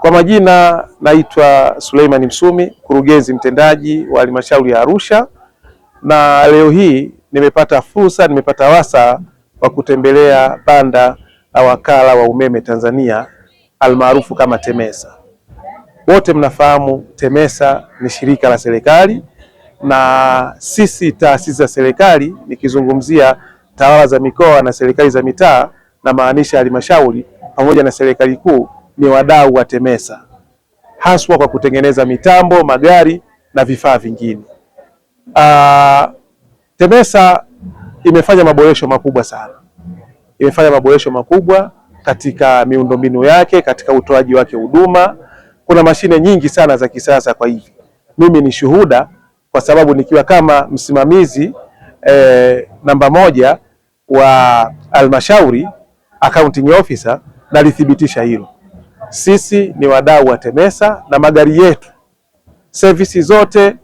Kwa majina naitwa Suleiman Msumi, mkurugenzi mtendaji wa halmashauri ya Arusha, na leo hii nimepata wasaa wa kutembelea banda la wakala wa umeme Tanzania almaarufu kama TEMESA. Wote mnafahamu TEMESA ni shirika la serikali, na sisi taasisi za serikali, nikizungumzia tawala za mikoa na serikali za mitaa, na maanisha halmashauri pamoja na serikali kuu, ni wadau wa TEMESA haswa kwa kutengeneza mitambo, magari na vifaa vingine. TEMESA imefanya maboresho makubwa sana. Imefanya maboresho makubwa katika miundombinu yake, katika utoaji wake huduma. Kuna mashine nyingi sana za kisasa. Kwa hivi mimi ni shuhuda, kwa sababu nikiwa kama msimamizi namba 1 wa halmashauri, accounting officer, nalithibitisha hilo. Sisi ni wadau wa TEMESA na magari yetu, service zote,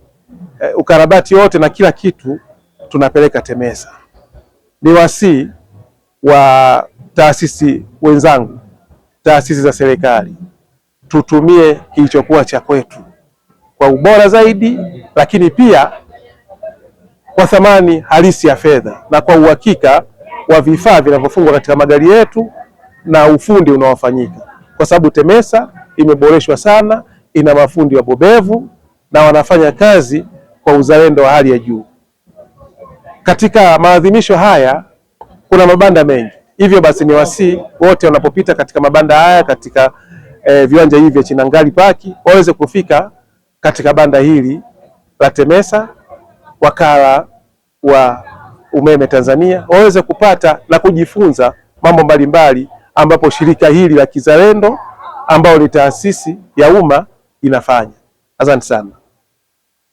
ukarabati wote na kila kitu tunapeleka TEMESA. Ni wasii wa taasisi wenzangu, taasisi za serikali, tutumie kilichokuwa cha kwetu kwa ubora zaidi, lakini pia kwa thamani halisi ya fedha na kwa uhakika wa vifaa vinavyofungwa katika magari yetu na ufundi unaofanyika, kwa sababu TEMESA imeboreshwa sana, ina mafundi wabobevu na wanafanya kazi kwa uzalendo wa hali ya juu. Katika maadhimisho haya kuna mabanda mengi, hivyo basi ni wasii wote wanapopita katika mabanda haya, katika viwanja hivi vya Chinangali Park, waweze kufika katika banda hili la TEMESA, wakala wa umeme Tanzania, waweze kupata na kujifunza mambo mbalimbali ambapo shirika hili la kizalendo ambao ni taasisi ya umma inafanya. Asante sana.